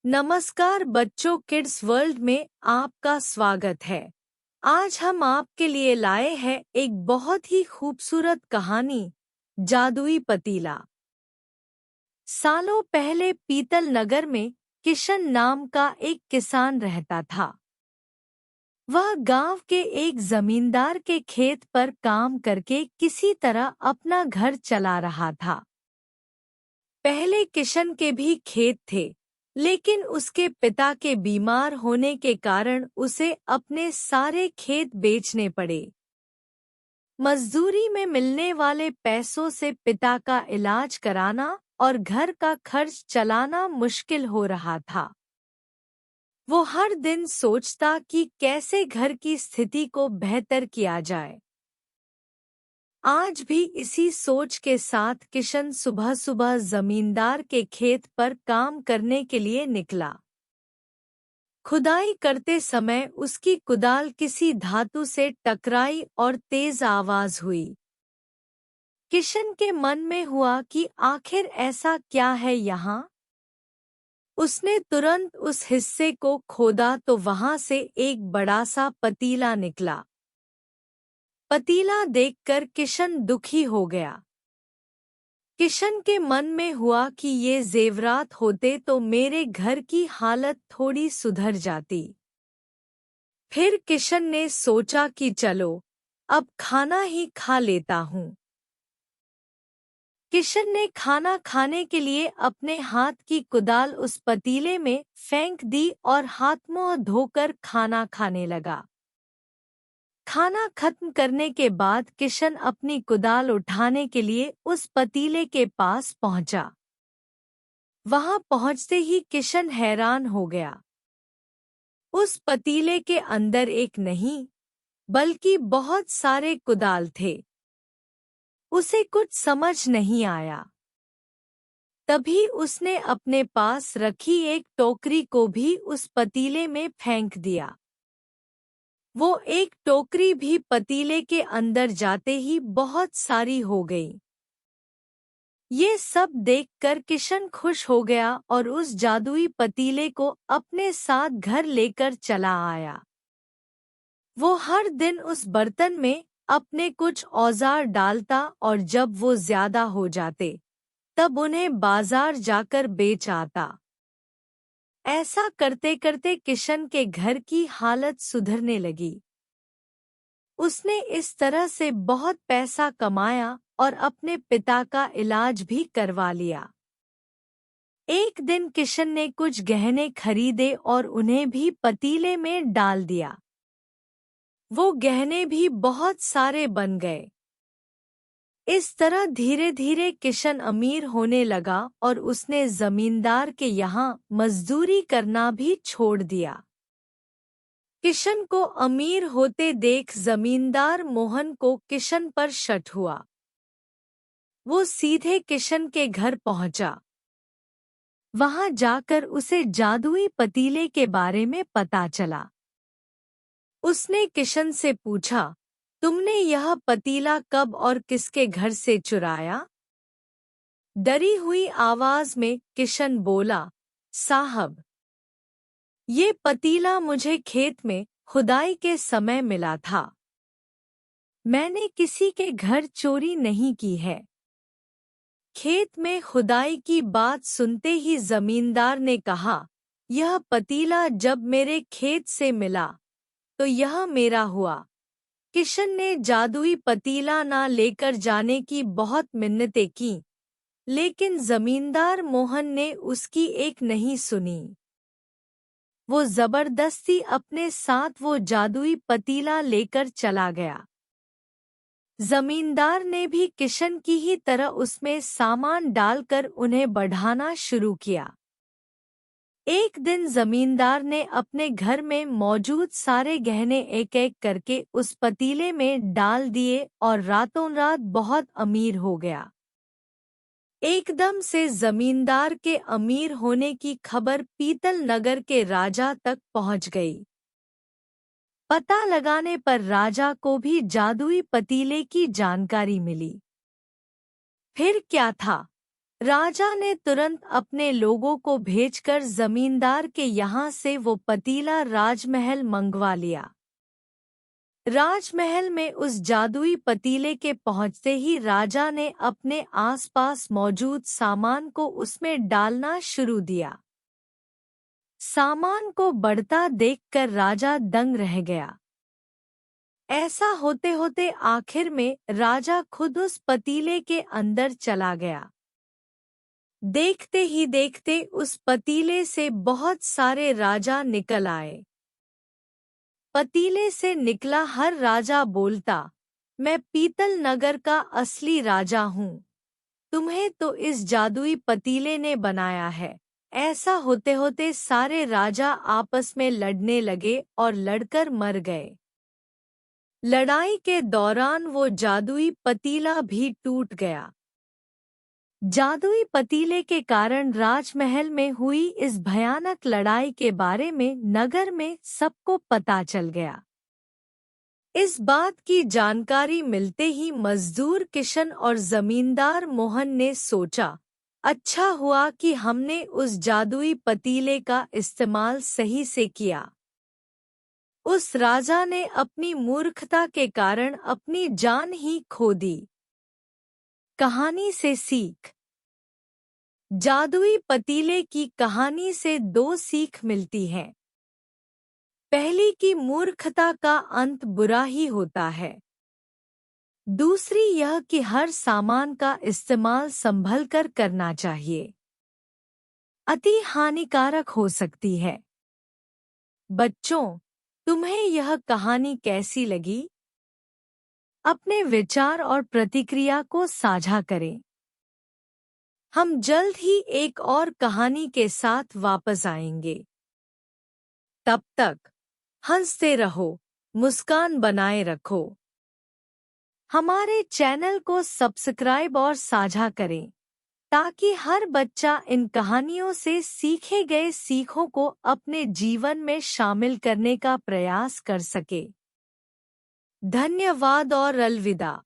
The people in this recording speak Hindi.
नमस्कार बच्चों, किड्स वर्ल्ड में आपका स्वागत है। आज हम आपके लिए लाए हैं एक बहुत ही खूबसूरत कहानी, जादुई पतीला। सालों पहले पीतल नगर में किशन नाम का एक किसान रहता था। वह गांव के एक जमींदार के खेत पर काम करके किसी तरह अपना घर चला रहा था। पहले किशन के भी खेत थे, लेकिन उसके पिता के बीमार होने के कारण उसे अपने सारे खेत बेचने पड़े। मजदूरी में मिलने वाले पैसों से पिता का इलाज कराना और घर का खर्च चलाना मुश्किल हो रहा था। वो हर दिन सोचता कि कैसे घर की स्थिति को बेहतर किया जाए। आज भी इसी सोच के साथ किशन सुबह सुबह जमींदार के खेत पर काम करने के लिए निकला। खुदाई करते समय उसकी कुदाल किसी धातु से टकराई और तेज आवाज हुई। किशन के मन में हुआ कि आखिर ऐसा क्या है यहाँ। उसने तुरंत उस हिस्से को खोदा तो वहां से एक बड़ा सा पतीला निकला। पतीला देखकर किशन दुखी हो गया। किशन के मन में हुआ कि ये जेवरात होते तो मेरे घर की हालत थोड़ी सुधर जाती। फिर किशन ने सोचा कि चलो, अब खाना ही खा लेता हूँ। किशन ने खाना खाने के लिए अपने हाथ की कुदाल उस पतीले में फेंक दी और हाथ मुंह धोकर खाना खाने लगा। खाना खत्म करने के बाद किशन अपनी कुदाल उठाने के लिए उस पतीले के पास पहुंचा। वहां पहुंचते ही किशन हैरान हो गया। उस पतीले के अंदर एक नहीं, बल्कि बहुत सारे कुदाल थे। उसे कुछ समझ नहीं आया। तभी उसने अपने पास रखी एक टोकरी को भी उस पतीले में फेंक दिया। वो एक टोकरी भी पतीले के अंदर जाते ही बहुत सारी हो गई। ये सब देखकर किशन खुश हो गया और उस जादुई पतीले को अपने साथ घर लेकर चला आया। वो हर दिन उस बर्तन में अपने कुछ औजार डालता और जब वो ज्यादा हो जाते तब उन्हें बाजार जाकर बेच आता। ऐसा करते करते किशन के घर की हालत सुधरने लगी। उसने इस तरह से बहुत पैसा कमाया और अपने पिता का इलाज भी करवा लिया। एक दिन किशन ने कुछ गहने खरीदे और उन्हें भी पतीले में डाल दिया। वो गहने भी बहुत सारे बन गए। इस तरह धीरे धीरे किशन अमीर होने लगा और उसने जमींदार के यहाँ मजदूरी करना भी छोड़ दिया। किशन को अमीर होते देख जमींदार मोहन को किशन पर शक हुआ। वो सीधे किशन के घर पहुंचा। वहां जाकर उसे जादुई पतीले के बारे में पता चला। उसने किशन से पूछा, तुमने यह पतीला कब और किसके घर से चुराया? डरी हुई आवाज में किशन बोला, साहब, ये पतीला मुझे खेत में खुदाई के समय मिला था। मैंने किसी के घर चोरी नहीं की है। खेत में खुदाई की बात सुनते ही जमींदार ने कहा, यह पतीला जब मेरे खेत से मिला तो यह मेरा हुआ। किशन ने जादुई पतीला ना लेकर जाने की बहुत मिन्नतें की, लेकिन जमींदार मोहन ने उसकी एक नहीं सुनी। वो जबरदस्ती अपने साथ वो जादुई पतीला लेकर चला गया। जमींदार ने भी किशन की ही तरह उसमें सामान डालकर उन्हें बढ़ाना शुरू किया। एक दिन जमींदार ने अपने घर में मौजूद सारे गहने एक एक करके उस पतीले में डाल दिए और रातों रात बहुत अमीर हो गया। एकदम से जमींदार के अमीर होने की खबर पीतल नगर के राजा तक पहुंच गई। पता लगाने पर राजा को भी जादुई पतीले की जानकारी मिली। फिर क्या था? राजा ने तुरंत अपने लोगों को भेजकर जमींदार के यहाँ से वो पतीला राजमहल मंगवा लिया। राजमहल में उस जादुई पतीले के पहुंचते ही राजा ने अपने आसपास मौजूद सामान को उसमें डालना शुरू दिया। सामान को बढ़ता देखकर राजा दंग रह गया। ऐसा होते होते आखिर में राजा खुद उस पतीले के अंदर चला गया। देखते ही देखते उस पतीले से बहुत सारे राजा निकल आए। पतीले से निकला हर राजा बोलता, मैं पीतल नगर का असली राजा हूँ। तुम्हें तो इस जादुई पतीले ने बनाया है। ऐसा होते होते सारे राजा आपस में लड़ने लगे और लड़कर मर गए। लड़ाई के दौरान वो जादुई पतीला भी टूट गया। जादुई पतीले के कारण राजमहल में हुई इस भयानक लड़ाई के बारे में नगर में सबको पता चल गया। इस बात की जानकारी मिलते ही मजदूर किशन और जमींदार मोहन ने सोचा, अच्छा हुआ कि हमने उस जादुई पतीले का इस्तेमाल सही से किया। उस राजा ने अपनी मूर्खता के कारण अपनी जान ही खो दी। कहानी से सीख। जादुई पतीले की कहानी से दो सीख मिलती हैं। पहली कि मूर्खता का अंत बुरा ही होता है। दूसरी यह कि हर सामान का इस्तेमाल संभल कर करना चाहिए, अति हानिकारक हो सकती है। बच्चों, तुम्हें यह कहानी कैसी लगी? अपने विचार और प्रतिक्रिया को साझा करें। हम जल्द ही एक और कहानी के साथ वापस आएंगे। तब तक हंसते रहो, मुस्कान बनाए रखो। हमारे चैनल को सब्सक्राइब और साझा करें ताकि हर बच्चा इन कहानियों से सीखे गए सीखों को अपने जीवन में शामिल करने का प्रयास कर सके। धन्यवाद और अलविदा।